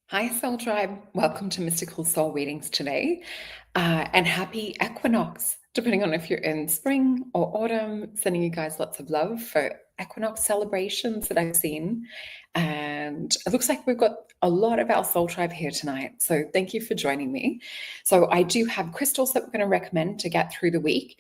Hi, Soul Tribe. Welcome to Mystical Soul Readings today. And happy equinox, depending on if you're in spring or autumn. Sending you guys lots of love for equinox celebrations that I've seen. And it looks like we've got a lot of our Soul Tribe here tonight. So thank you for joining me. So I do have crystals that we're going to recommend to get through the week.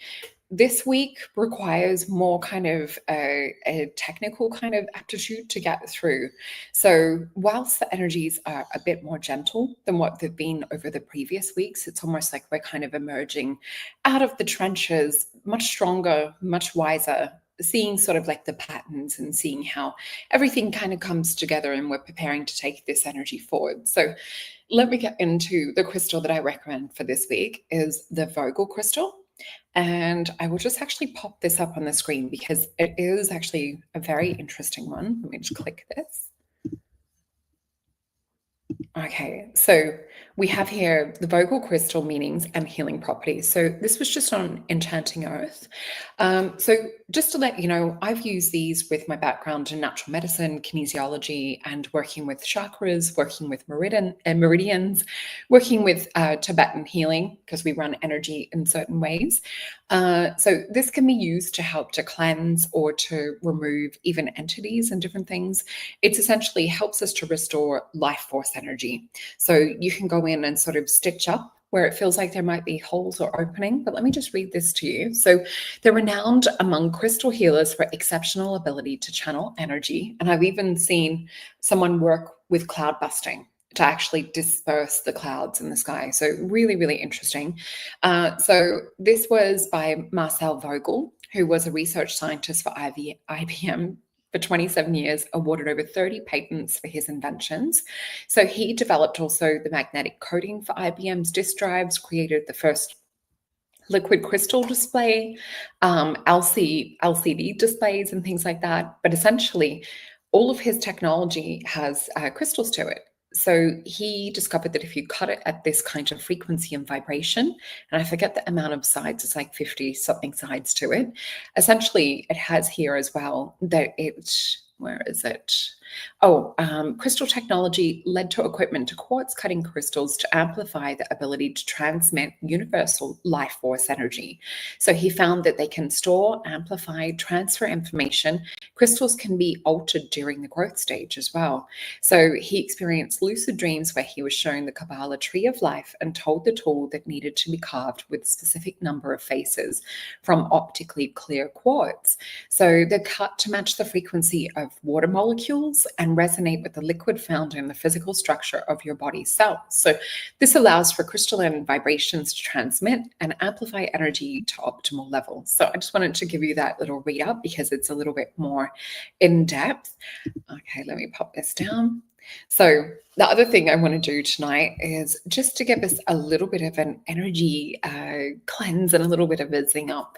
This week requires more kind of a technical kind of aptitude to get through. So whilst the energies are a bit more gentle than what they've been over the previous weeks, it's almost like we're kind of emerging out of the trenches, much stronger, much wiser, seeing sort of like the patterns and seeing how everything kind of comes together, and we're preparing to take this energy forward. So let me get into the crystal that I recommend for this week is the Vogel crystal. And I will just actually pop this up on the screen because it is actually a very interesting one. Let me just click this. Okay, so we have here the Vogel crystal meanings and healing properties. So this was just on Enchanting Earth. So just to let you know, I've used these with my background in natural medicine, kinesiology, and working with chakras, working with meridians, working with Tibetan healing, because we run energy in certain ways. So this can be used to help to cleanse or to remove even entities and different things. It essentially helps us to restore life force energy. So you can go in and sort of stitch up where it feels like there might be holes or opening. But let me just read this to you. So they're renowned among crystal healers for exceptional ability to channel energy. And I've even seen someone work with cloud busting to actually disperse the clouds in the sky. So really, really interesting. So this was by Marcel Vogel, who was a research scientist for IBM for 27 years, awarded over 30 patents for his inventions. So he developed also the magnetic coating for IBM's disk drives, created the first liquid crystal display, LCD displays and things like that. But essentially, all of his technology has crystals to it. So he discovered that if you cut it at this kind of frequency and vibration, and I forget the amount of sides, it's like 50 something sides to it. Essentially, it has here as well that where is it? Crystal technology led to equipment to quartz cutting crystals to amplify the ability to transmit universal life force energy. So he found that they can store, amplify, transfer information. Crystals can be altered during the growth stage as well. So he experienced lucid dreams where he was shown the Kabbalah tree of life and told the tool that needed to be carved with a specific number of faces from optically clear quartz. So they're cut to match the frequency of water molecules and resonate with the liquid found in the physical structure of your body's cells. So this allows for crystalline vibrations to transmit and amplify energy to optimal levels. So I just wanted to give you that little read up because it's a little bit more in depth. Okay, let me pop this down. So the other thing I want to do tonight is just to give us a little bit of an energy cleanse and a little bit of a zing up.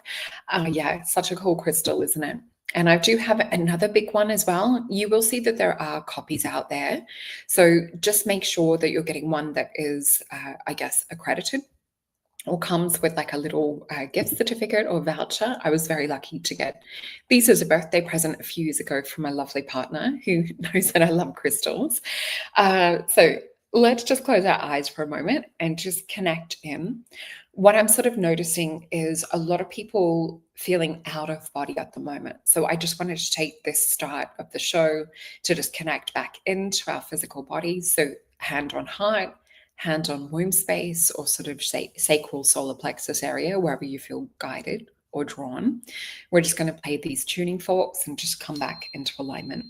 Yeah, such a cool crystal, isn't it? And I do have another big one as well. You will see that there are copies out there. So just make sure that you're getting one that is, I guess, accredited or comes with like a little gift certificate or voucher. I was very lucky to get these as a birthday present a few years ago from my lovely partner who knows that I love crystals. So let's just close our eyes for a moment and just connect in. What I'm sort of noticing is a lot of people feeling out of body at the moment. So I just wanted to take this start of the show to just connect back into our physical bodies. So hand on heart, hand on womb space, or sort of sacral solar plexus area, wherever you feel guided or drawn. We're just going to play these tuning forks and just come back into alignment.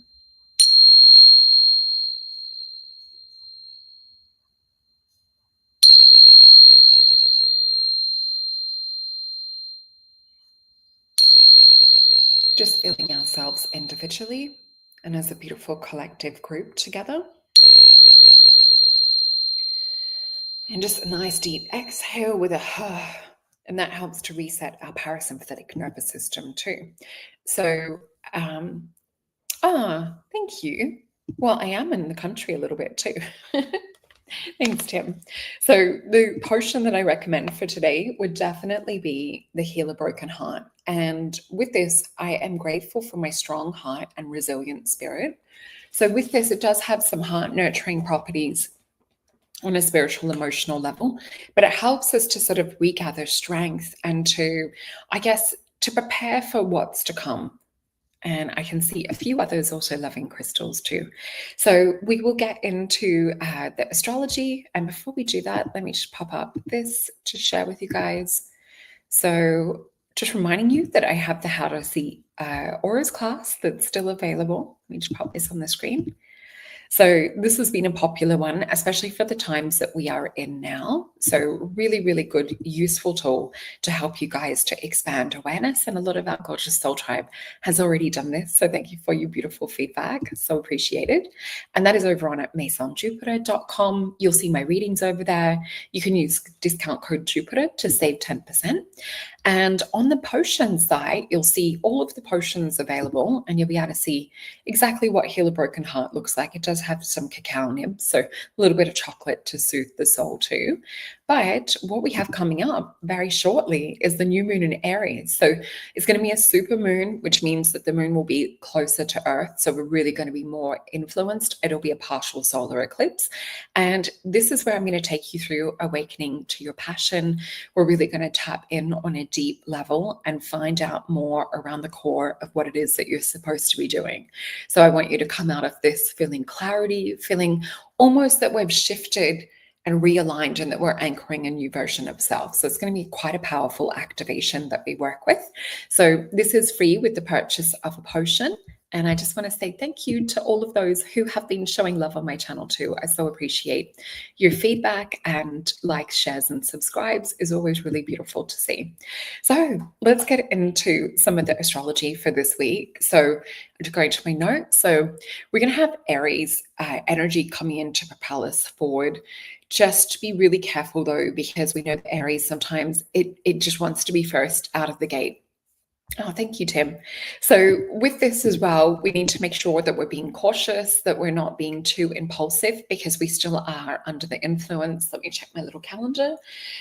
Just feeling ourselves individually and as a beautiful collective group together. And just a nice deep exhale with a and that helps to reset our parasympathetic nervous system too. So, thank you. Well, I am in the country a little bit too. Thanks, Tim. So the potion that I recommend for today would definitely be the Heal a Broken Heart. And with this, I am grateful for my strong heart and resilient spirit. So with this, it does have some heart nurturing properties on a spiritual, emotional level, but it helps us to sort of regather strength and to, I guess, to prepare for what's to come. And I can see a few others also loving crystals too. So we will get into the astrology. And before we do that, let me just pop up this to share with you guys. So just reminding you that I have the How to See Auras class that's still available. Let me just pop this on the screen. So this has been a popular one, especially for the times that we are in now. So really, really good, useful tool to help you guys to expand awareness. And a lot of our gorgeous soul tribe has already done this. So thank you for your beautiful feedback. So appreciated. And that is over on at masonjupiter.com. You'll see my readings over there. You can use discount code Jupiter to save 10%. And on the potion side, you'll see all of the potions available, and you'll be able to see exactly what Heal a Broken Heart looks like. It does have some cacao nibs, so a little bit of chocolate to soothe the soul too. But what we have coming up very shortly is the new moon in Aries. So it's going to be a super moon, which means that the moon will be closer to Earth. So we're really going to be more influenced. It'll be a partial solar eclipse. And this is where I'm going to take you through awakening to your passion. We're really going to tap in on a deep level and find out more around the core of what it is that you're supposed to be doing. So I want you to come out of this feeling clarity, feeling almost that we've shifted and realigned and that we're anchoring a new version of self. So it's going to be quite a powerful activation that we work with. So this is free with the purchase of a potion. And I just want to say thank you to all of those who have been showing love on my channel too. I so appreciate your feedback, and likes, shares, and subscribes is always really beautiful to see. So let's get into some of the astrology for this week. So I'm just going to my notes. So we're going to have Aries energy coming in to propel us forward. Just be really careful though, because we know that Aries sometimes it just wants to be first out of the gate. Oh, thank you, Tim. So with this as well, we need to make sure that we're being cautious, that we're not being too impulsive, because we still are under the influence. Let me check my little calendar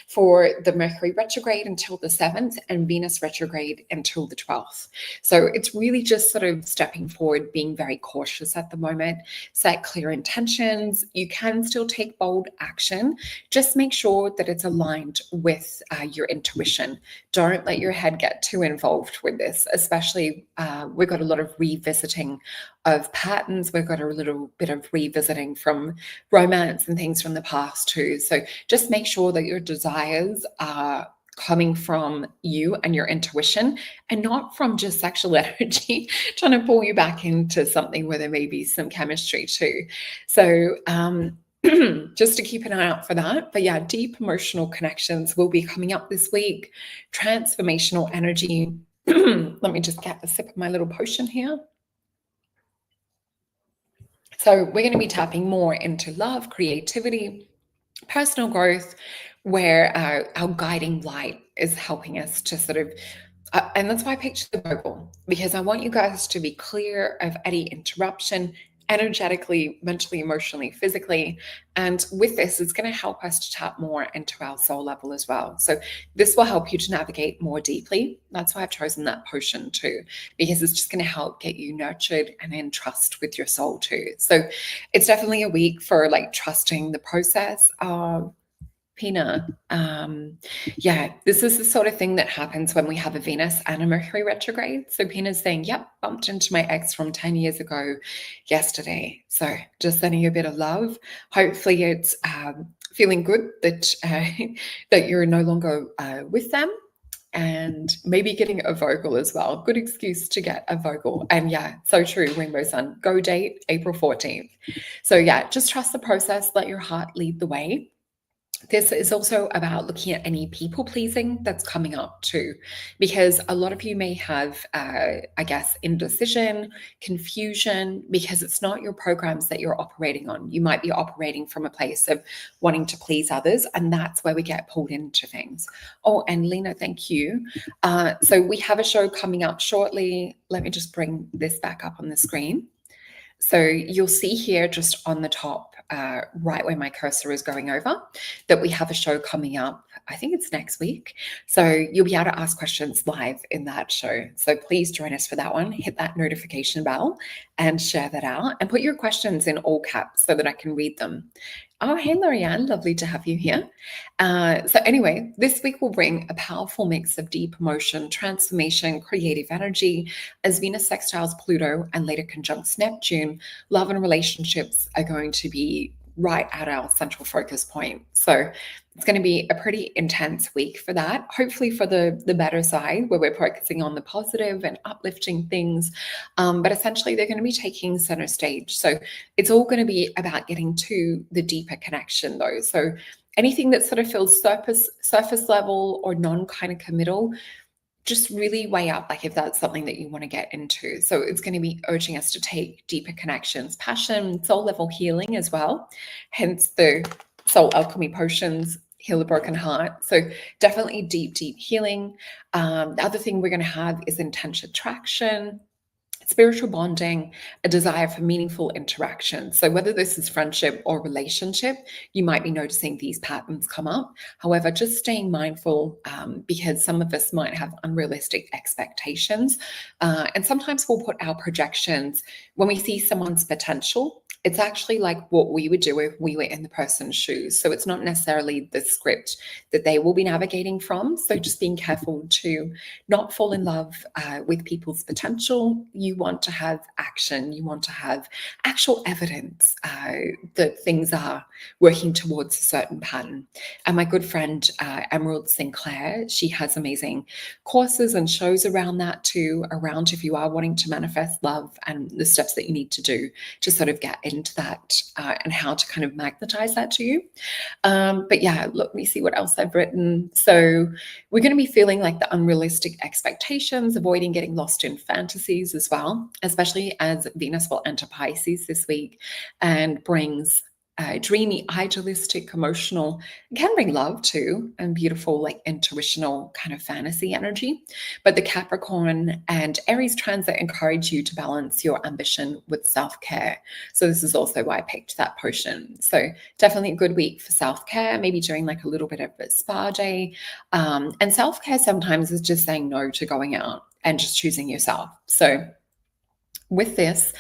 for the Mercury retrograde until the 7th and Venus retrograde until the 12th. So it's really just sort of stepping forward, being very cautious at the moment, set clear intentions. You can still take bold action. Just make sure that it's aligned with your intuition. Don't let your head get too involved with this, especially we've got a lot of revisiting of patterns. We've got a little bit of revisiting from romance and things from the past too. So just make sure that your desires are coming from you and your intuition, and not from just sexual energy trying to pull you back into something where there may be some chemistry too. So just to keep an eye out for that. But yeah, deep emotional connections will be coming up this week. Transformational energy. Let me just get a sip of my little potion here. So we're going to be tapping more into love, creativity, personal growth, where our guiding light is helping us to sort of, and that's why I picked the Vogel, because I want you guys to be clear of any interruption, energetically, mentally, emotionally, physically. And with this, it's going to help us to tap more into our soul level as well. So this will help you to navigate more deeply. That's why I've chosen that potion too, because it's just going to help get you nurtured and in trust with your soul too. So it's definitely a week for like trusting the process. Pina, yeah, this is the sort of thing that happens when we have a Venus and a Mercury retrograde. So Pina's saying, yep, bumped into my ex from 10 years ago yesterday. So just sending you a bit of love. Hopefully it's feeling good that that you're no longer with them, and maybe getting a Vogel as well. Good excuse to get a Vogel. And yeah, so true, Rainbow Sun. Go date April 14th. So yeah, just trust the process. Let your heart lead the way. This is also about looking at any people pleasing that's coming up too, because a lot of you may have, I guess, indecision, confusion, because it's not your programs that you're operating on. You might be operating from a place of wanting to please others, and that's where we get pulled into things. Oh, and Lena, thank you. So we have a show coming up shortly. Let me just bring this back up on the screen. So you'll see here just on the top, right where my cursor is going over, that we have a show coming up I think it's next week. So you'll be able to ask questions live in that show. So please join us for that one. Hit that notification bell and share that out and put your questions in all caps so that I can read them. Oh, hey, Lorianne, lovely to have you here. So anyway, this week will bring a powerful mix of deep emotion, transformation, creative energy. As Venus sextiles Pluto and later conjuncts Neptune, love and relationships are going to be right at our central focus point. So it's going to be a pretty intense week for that. Hopefully for the better side, where we're focusing on the positive and uplifting things. But essentially, they're going to be taking center stage. So it's all going to be about getting to the deeper connection, though. So anything that sort of feels surface level or non kind of committal, just really weigh up, like if that's something that you want to get into. So it's going to be urging us to take deeper connections, passion, soul level healing as well. Hence the soul alchemy potions, heal a broken heart. So definitely deep healing. The other thing we're going to have is intense attraction, spiritual bonding, a desire for meaningful interaction. So whether this is friendship or relationship, you might be noticing these patterns come up. However, just staying mindful, because some of us might have unrealistic expectations. And sometimes we'll put our projections when we see someone's potential. It's actually like what we would do if we were in the person's shoes. So it's not necessarily the script that they will be navigating from. So just being careful to not fall in love with people's potential. You want to have action. You want to have actual evidence that things are working towards a certain pattern. And my good friend, Emerald Sinclair, she has amazing courses and shows around that too, around if you are wanting to manifest love and the steps that you need to do to sort of get into that and how to kind of magnetize that to you. But yeah, let me see what else I've written. So we're going to be feeling like the unrealistic expectations, avoiding getting lost in fantasies as well, especially as Venus will enter Pisces this week and brings dreamy, idealistic, emotional, can bring love too, and beautiful, like intuitional kind of fantasy energy. But the Capricorn and Aries transit encourage you to balance your ambition with self-care. So this is also why I picked that potion. So definitely a good week for self-care, maybe doing like a little bit of a spa day. And self-care sometimes is just saying no to going out and just choosing yourself. So with this,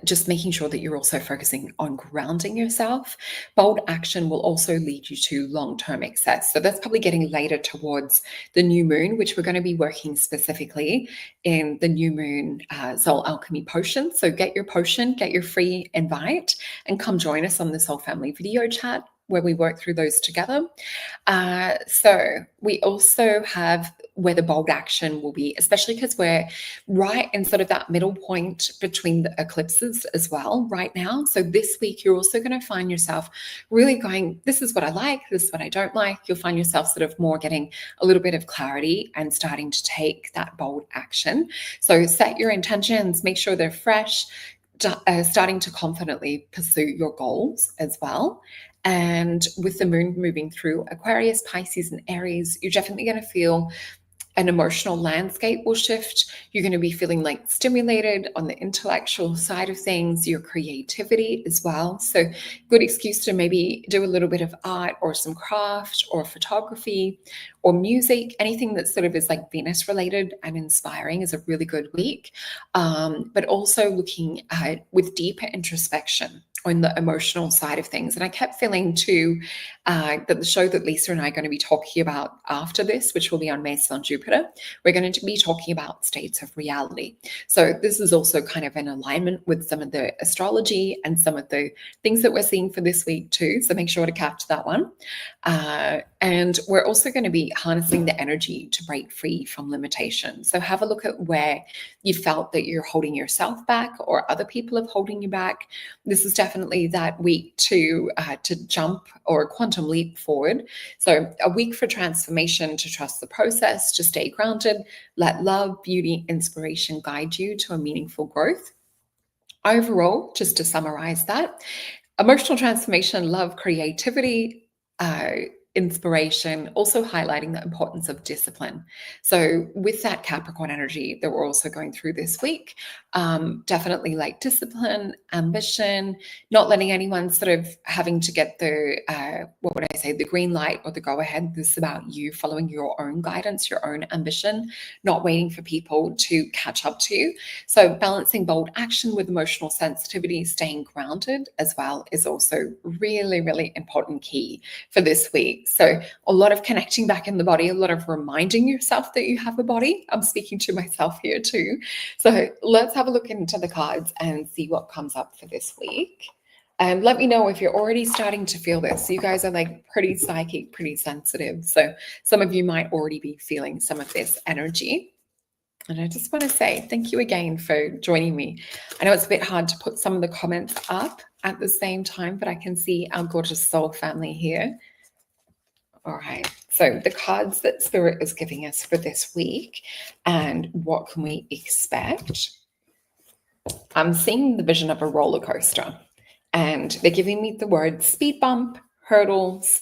just making sure that you're also focusing on grounding yourself. Bold action will also lead you to long-term success. So that's probably getting later towards the new moon, which we're going to be working specifically in the new moon soul alchemy potion. So get your potion, get your free invite, and come join us on the Soul Family video chat where we work through those together. So we also have where the bold action will be, especially because we're right in sort of that middle point between the eclipses as well right now. So this week, you're also going to find yourself really going, this is what I like, this is what I don't like. You'll find yourself sort of more getting a little bit of clarity and starting to take that bold action. So set your intentions, make sure they're fresh, starting to confidently pursue your goals as well. And with the moon moving through Aquarius, Pisces, and Aries, you're definitely going to feel an emotional landscape will shift. You're going to be feeling like stimulated on the intellectual side of things, your creativity as well. So good excuse to maybe do a little bit of art or some craft or photography or music. Anything that sort of is like Venus related and inspiring is a really good week. But also looking at with deeper introspection on the emotional side of things. And I kept feeling too that the show that Lisa and I are going to be talking about after this, which will be on Mason on Jupiter, we're going to be talking about states of reality. So this is also kind of in alignment with some of the astrology and some of the things that we're seeing for this week too. So make sure to capture that one. And we're also going to be harnessing the energy to break free from limitation. So have a look at where you felt that you're holding yourself back or other people have holding you back. This is definitely that week to jump or quantum leap forward. So a week for transformation, to trust the process, to stay grounded, let love, beauty, inspiration guide you to a meaningful growth. Overall, just to summarize that, emotional transformation, love, creativity, inspiration, also highlighting the importance of discipline. So with that Capricorn energy that we're also going through this week, definitely like discipline, ambition, not letting anyone sort of having to get the, what would I say, the green light or the go ahead. This is about you following your own guidance, your own ambition, not waiting for people to catch up to you. So balancing bold action with emotional sensitivity, staying grounded as well is also really, really important key for this week. So a lot of connecting back in the body, a lot of reminding yourself that you have a body. I'm speaking to myself here too. So let's have a look into the cards and see what comes up for this week. And let me know if you're already starting to feel this. You guys are like pretty psychic, pretty sensitive. So some of you might already be feeling some of this energy. And I just want to say thank you again for joining me. I know it's a bit hard to put some of the comments up at the same time, but I can see our gorgeous soul family here. All right, so the cards that Spirit is giving us for this week and what can we expect? I'm seeing the vision of a roller coaster and they're giving me the word speed bump, hurdles,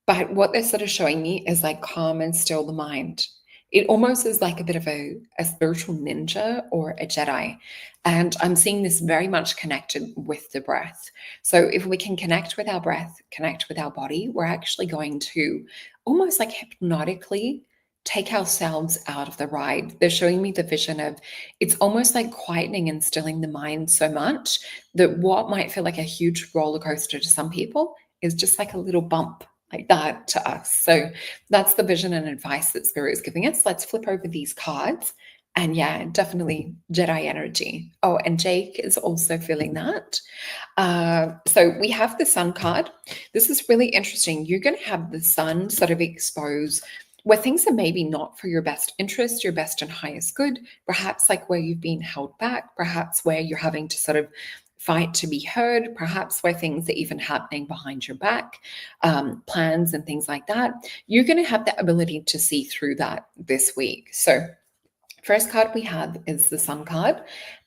but what they're sort of showing me is like calm and still the mind. It almost is like a bit of a spiritual ninja or a Jedi. And I'm seeing this very much connected with the breath. So if we can connect with our breath, connect with our body, we're actually going to almost like hypnotically take ourselves out of the ride. They're showing me the vision of it's almost like quietening and stilling the mind so much that what might feel like a huge roller coaster to some people is just like a little bump like that to us. So that's the vision and advice that Spirit is giving us. Let's flip over these cards. And yeah, definitely Jedi energy. Oh, and Jake is also feeling that. So we have the Sun card. This is really interesting. You're going to have the Sun sort of expose where things are maybe not for your best interest, your best and highest good, perhaps like where you've been held back, perhaps where you're having to sort of fight to be heard, perhaps where things are even happening behind your back, plans and things like that. You're going to have the ability to see through that this week. So first card we have is the Sun card.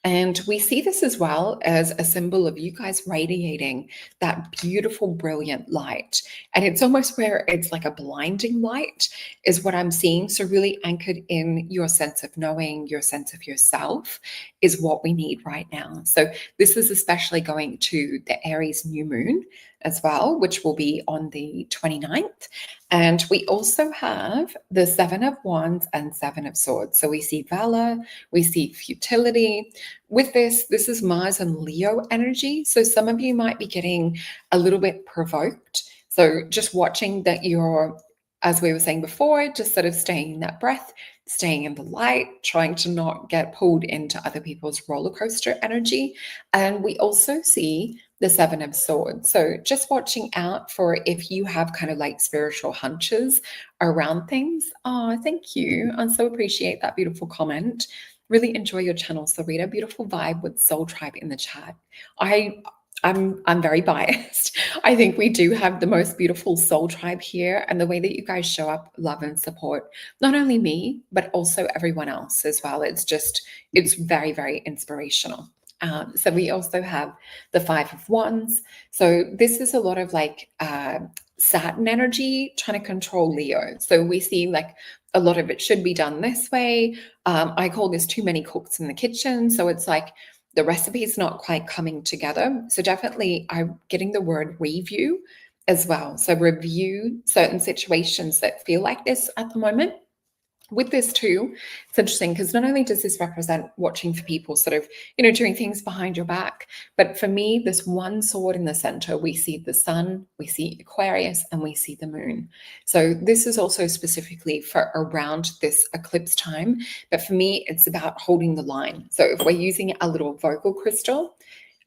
And we see this as well as a symbol of you guys radiating that beautiful, brilliant light. And it's almost where it's like a blinding light is what I'm seeing. So really anchored in your sense of knowing, your sense of yourself is what we need right now. So this is especially going to the Aries new moon as well, which will be on the 29th. And we also have the Seven of Wands and Seven of Swords. So we see valor, we see futility. With this is Mars and Leo energy. So some of you might be getting a little bit provoked. So just watching that you're, as we were saying before, just sort of staying in that breath, staying in the light, trying to not get pulled into other people's roller coaster energy. And we also see the Seven of Swords. So just watching out for if you have kind of like spiritual hunches around things. Oh, thank you. I so appreciate that beautiful comment. Really enjoy your channel, Sarita. Beautiful vibe with Soul Tribe in the chat. I'm very biased. I think we do have the most beautiful soul tribe here, and the way that you guys show up, love and support not only me, but also everyone else as well. It's very, very inspirational. So we also have the Five of Wands. So this is a lot of like Saturn energy trying to control Leo. So we see like a lot of it should be done this way. I call this too many cooks in the kitchen. So it's like the recipe is not quite coming together. So definitely I'm getting the word review as well. So review certain situations that feel like this at the moment. With this too, it's interesting because not only does this represent watching for people sort of, doing things behind your back, but for me, this one sword in the center, we see the sun, we see Aquarius, and we see the moon. So this is also specifically for around this eclipse time. But for me, it's about holding the line. So if we're using a little vocal crystal,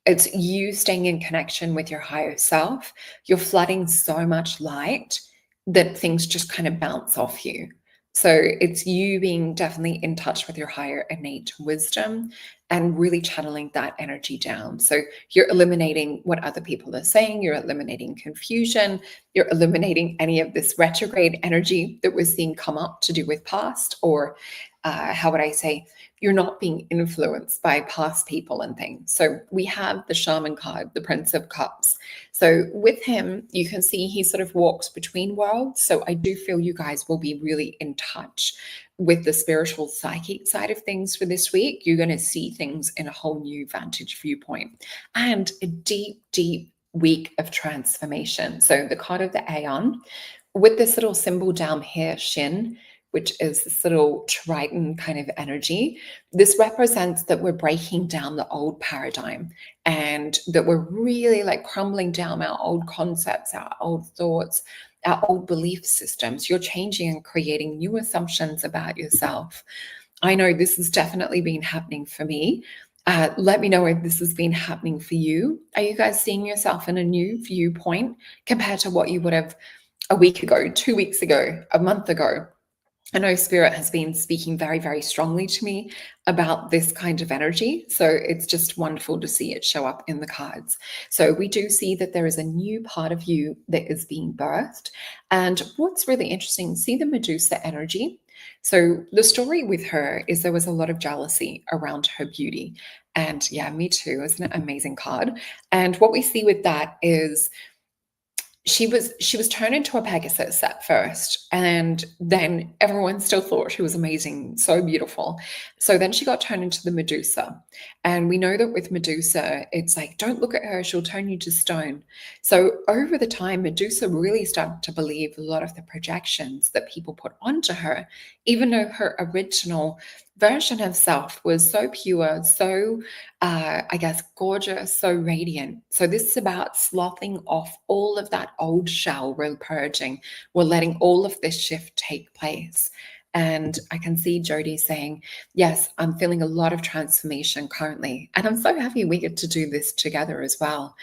it's you staying in connection with your higher self. You're flooding so much light that things just kind of bounce off you. So it's you being definitely in touch with your higher innate wisdom and really channeling that energy down. So you're eliminating what other people are saying, you're eliminating confusion, you're eliminating any of this retrograde energy that we're seeing come up to do with past or how would I say, you're not being influenced by past people and things. So we have the Shaman card, the Prince of Cups. So with him, you can see he sort of walks between worlds. So I do feel you guys will be really in touch with the spiritual psychic side of things for this week. You're going to see things in a whole new vantage viewpoint, and a deep, deep week of transformation. So the card of the Aeon with this little symbol down here, Shin, which is this little Triton kind of energy, this represents that we're breaking down the old paradigm and that we're really like crumbling down our old concepts, our old thoughts, our old belief systems. You're changing and creating new assumptions about yourself. I know this has definitely been happening for me. Let me know if this has been happening for you. Are you guys seeing yourself in a new viewpoint compared to what you would have a week ago, 2 weeks ago, a month ago? I know Spirit has been speaking very, very strongly to me about this kind of energy. So it's just wonderful to see it show up in the cards. So we do see that there is a new part of you that is being birthed. And what's really interesting, see the Medusa energy. So the story with her is there was a lot of jealousy around her beauty. And yeah, me too. Isn't it an amazing card? And what we see with that is she was turned into a Pegasus at first, and then everyone still thought she was amazing, so beautiful. So then she got turned into the Medusa, and we know that with Medusa, it's like, don't look at her, she'll turn you to stone. So over the time, Medusa really started to believe a lot of the projections that people put onto her, even though her original version of self was so pure, so I guess gorgeous, so radiant. So this is about sloughing off all of that old shell. We're purging, we're letting all of this shift take place. And I can see Jody saying, yes, I'm feeling a lot of transformation currently. And I'm so happy we get to do this together as well.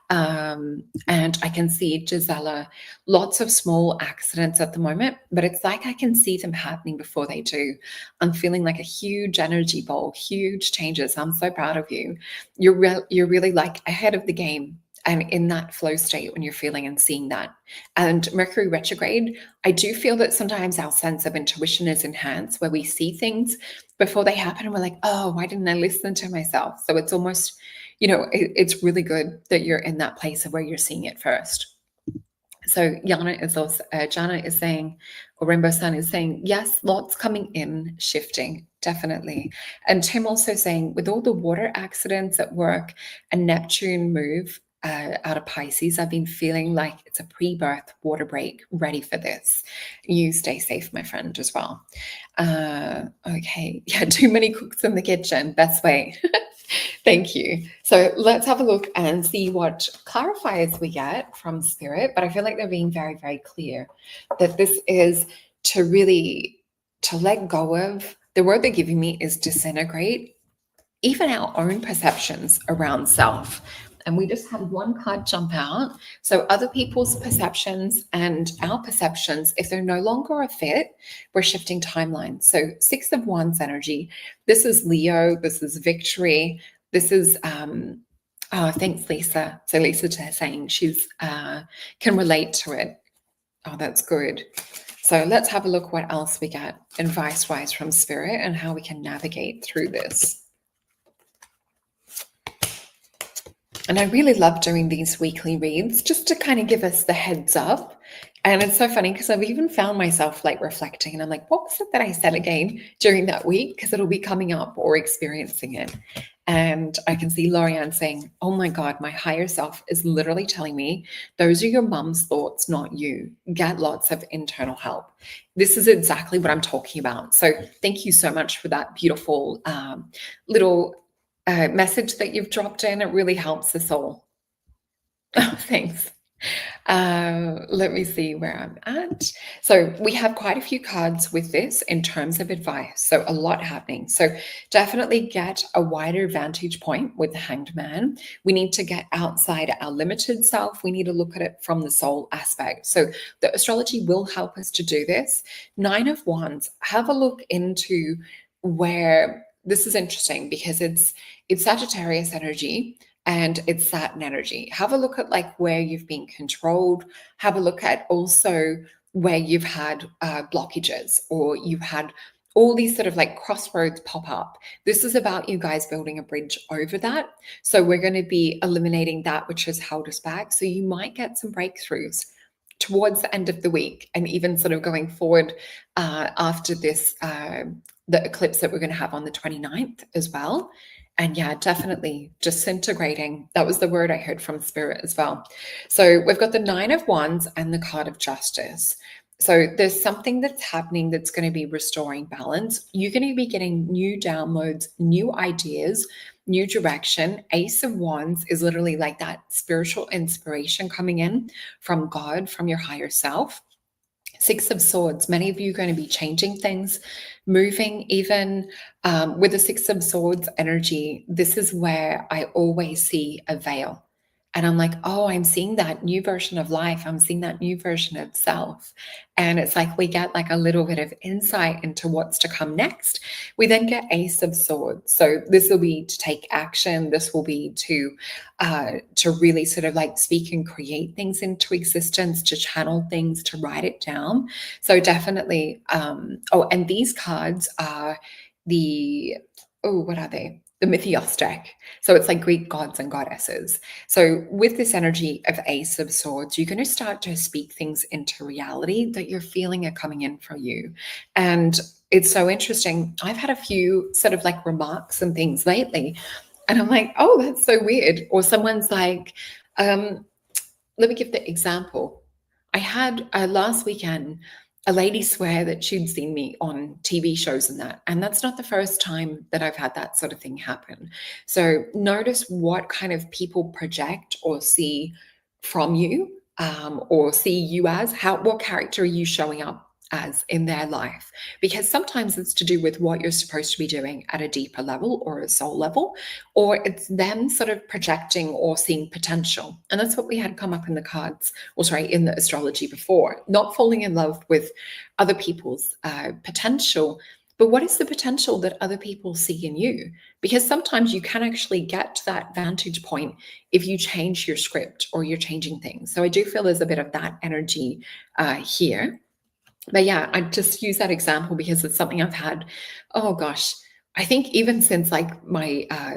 And I can see Gisela, lots of small accidents at the moment, but it's like I can see them happening before they do. I'm feeling like a huge energy ball, huge changes. I'm so proud of you. You're really like ahead of the game and in that flow state when you're feeling and seeing that. And Mercury retrograde, I do feel that sometimes our sense of intuition is enhanced where we see things before they happen and we're like, oh, why didn't I listen to myself? So it's almost, it's really good that you're in that place of where you're seeing it first. So Jana is saying, or Rainbow Sun is saying, yes, lots coming in, shifting, definitely. And Tim also saying, with all the water accidents at work and Neptune move out of Pisces, I've been feeling like it's a pre-birth water break, ready for this. You stay safe, my friend, as well. Okay, yeah, too many cooks in the kitchen, best way. Thank you. So let's have a look and see what clarifiers we get from Spirit. But I feel like they're being very, very clear that this is to let go of. The word they're giving me is disintegrate, even our own perceptions around self. And we just had one card jump out. So other people's perceptions and our perceptions, if they're no longer a fit, we're shifting timelines. So 6 of Wands energy. This is Leo. This is victory. This is, thanks, Lisa. So Lisa saying she's can relate to it. Oh, that's good. So let's have a look what else we get advice-wise from Spirit and how we can navigate through this. And I really love doing these weekly reads just to kind of give us the heads up. And it's so funny because I've even found myself like reflecting and I'm like, what was it that I said again during that week? Because it'll be coming up or experiencing it. And I can see Lorianne saying, oh my God, my higher self is literally telling me those are your mum's thoughts, not you. Get lots of internal help. This is exactly what I'm talking about. So thank you so much for that beautiful little message that you've dropped in. It really helps us all. Oh, thanks. Let me see where I'm at. So we have quite a few cards with this in terms of advice. So a lot happening. So definitely get a wider vantage point with the Hanged Man. We need to get outside our limited self. We need to look at it from the soul aspect. So the astrology will help us to do this. 9 of Wands, have a look into where this is interesting because it's Sagittarius energy. And it's Saturn energy. Have a look at like where you've been controlled. Have a look at also where you've had blockages or you've had all these sort of like crossroads pop up. This is about you guys building a bridge over that. So we're going to be eliminating that which has held us back. So you might get some breakthroughs towards the end of the week, and even sort of going forward after this, the eclipse that we're going to have on the 29th as well. And yeah, definitely disintegrating. That was the word I heard from Spirit as well. So we've got the 9 of Wands and the card of Justice. So there's something that's happening that's going to be restoring balance. You're going to be getting new downloads, new ideas, new direction. Ace of Wands is literally like that spiritual inspiration coming in from God, from your higher self. 6 of Swords, many of you are going to be changing things, moving, even with the 6 of Swords energy. This is where I always see a veil. And I'm like, oh, I'm seeing that new version of life. I'm seeing that new version of self. And it's like we get like a little bit of insight into what's to come next. We then get Ace of Swords. So this will be to take action. This will be to really sort of like speak and create things into existence, to channel things, to write it down. So definitely, and these cards are what are they? The Mythos deck. So it's like Greek gods and goddesses. So with this energy of Ace of Swords, you're going to start to speak things into reality that you're feeling are coming in for you. And it's so interesting. I've had a few sort of like remarks and things lately, and I'm like, oh, that's so weird. Or someone's like, let me give the example. I had last weekend, a lady swear that she'd seen me on TV shows and that's not the first time that I've had that sort of thing happen. So notice what kind of people project or see from you, or see you as. What character are you showing up as in their life? Because sometimes it's to do with what you're supposed to be doing at a deeper level or a soul level, or it's them sort of projecting or seeing potential. And that's what we had come up in the cards, or sorry, in the astrology before. Not falling in love with other people's potential, but what is the potential that other people see in you? Because sometimes you can actually get to that vantage point if you change your script or you're changing things. So I do feel there's a bit of that energy here. But yeah, I just use that example because it's something I've had, oh gosh, I think even since like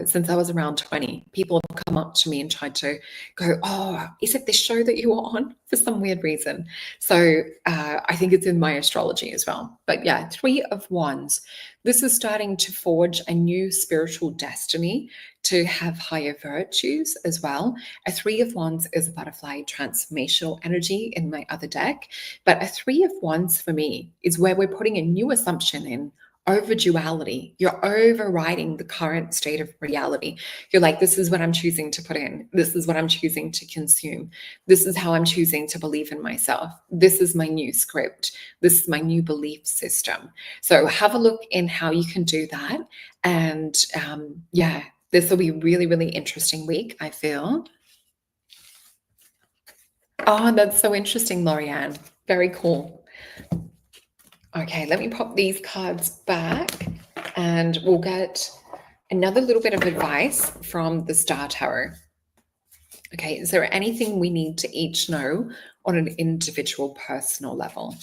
since I was around 20, people have come up to me and tried to go, oh, is it this show that you were on, for some weird reason? So I think it's in my astrology as well. But yeah, 3 of Wands. This is starting to forge a new spiritual destiny, to have higher virtues as well. A 3 of Wands is a butterfly transformational energy in my other deck. But a 3 of Wands for me is where we're putting a new assumption in over duality. You're overriding the current state of reality. You're like, this is what I'm choosing to put in. This is what I'm choosing to consume. This is how I'm choosing to believe in myself. This is my new script. This is my new belief system. So have a look in how you can do that. And yeah, this will be a really, really interesting week, I feel. Oh, that's so interesting, Lorianne. Very cool. Okay, let me pop these cards back and we'll get another little bit of advice from the Star Tarot. Okay, is there anything we need to each know on an individual personal level?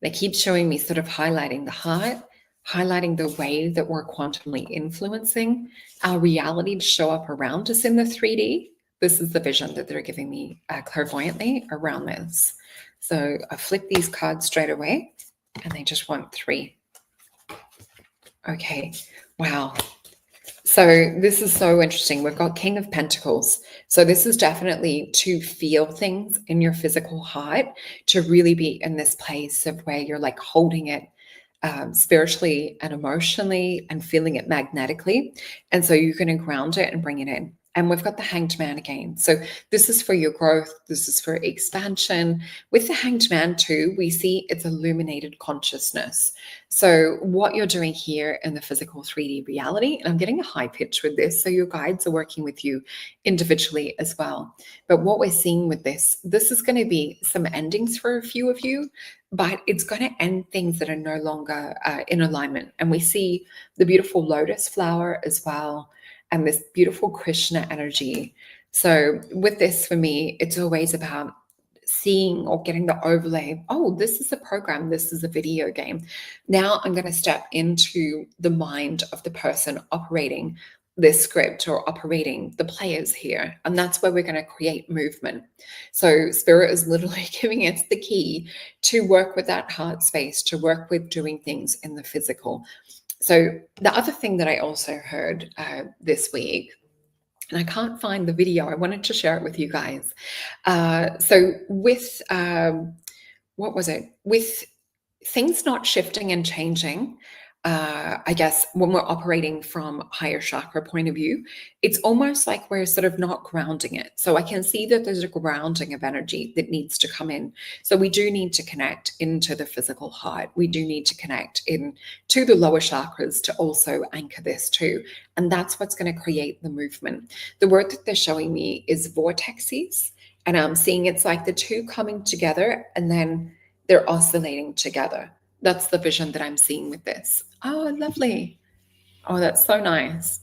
They keep showing me sort of highlighting the heart, highlighting the way that we're quantumly influencing our reality to show up around us in the 3D. This is the vision that they're giving me clairvoyantly around this. So I flip these cards straight away, and they just want 3. Okay, wow. So this is so interesting. We've got King of Pentacles. So this is definitely to feel things in your physical heart, to really be in this place of where you're like holding it spiritually and emotionally and feeling it magnetically. And so you're going to ground it and bring it in. And we've got the Hanged Man again. So this is for your growth. This is for expansion. With the Hanged Man too, we see it's illuminated consciousness. So what you're doing here in the physical 3D reality, and I'm getting a high pitch with this, so your guides are working with you individually as well. But what we're seeing with this is going to be some endings for a few of you, but it's going to end things that are no longer in alignment. And we see the beautiful lotus flower as well, and this beautiful Krishna energy. So with this, for me, it's always about seeing or getting the overlay of, oh, this is a program, this is a video game. Now I'm going to step into the mind of the person operating this script or operating the players here. And that's where we're going to create movement. So Spirit is literally giving us the key to work with that heart space, to work with doing things in the physical. So the other thing that I also heard this week, and I can't find the video, I wanted to share it with you guys. So with, what was it? With things not shifting and changing, I guess when we're operating from higher chakra point of view, it's almost like we're sort of not grounding it. So I can see that there's a grounding of energy that needs to come in. So we do need to connect into the physical heart. We do need to connect in to the lower chakras to also anchor this too. And that's what's going to create the movement. The word that they're showing me is vortexes. And I'm seeing it's like the two coming together and then they're oscillating together. That's the vision that I'm seeing with this. Oh, lovely. Oh, that's so nice.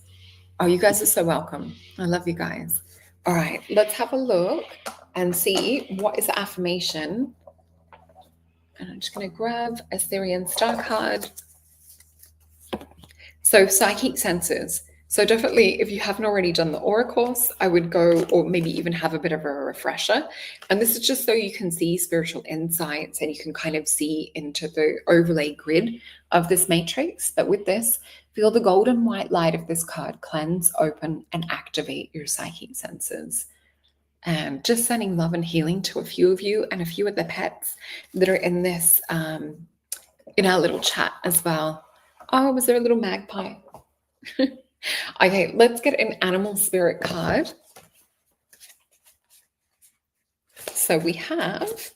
Oh, you guys are so welcome. I love you guys. All right, let's have a look and see what is the affirmation. And I'm just going to grab a Syrian star card. So psychic senses. So definitely, if you haven't already done the Aura course, I would go, or maybe even have a bit of a refresher. And this is just so you can see spiritual insights and you can kind of see into the overlay grid of this matrix. But with this, feel the golden white light of this card cleanse, open, and activate your psychic senses. And just sending love and healing to a few of you and a few of the pets that are in this, in our little chat as well. Oh, was there a little magpie? Okay, let's get an animal spirit card. So we have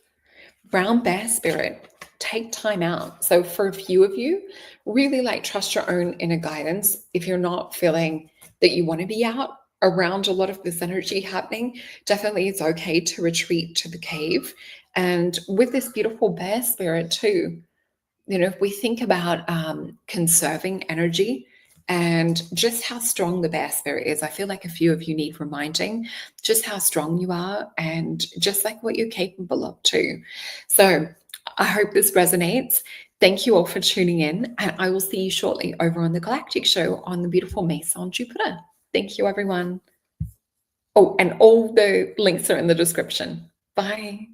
brown bear spirit. Take time out. So for a few of you, really like trust your own inner guidance. If you're not feeling that you want to be out around a lot of this energy happening, definitely it's okay to retreat to the cave. And with this beautiful bear spirit too, you know, if we think about conserving energy, and just how strong the bear spirit is. I feel like a few of you need reminding just how strong you are and just like what you're capable of too. So I hope this resonates. Thank you all for tuning in, and I will see you shortly over on the Galactic Show on the beautiful Maison Jupiter. Thank you, everyone. Oh, and all the links are in the description. Bye.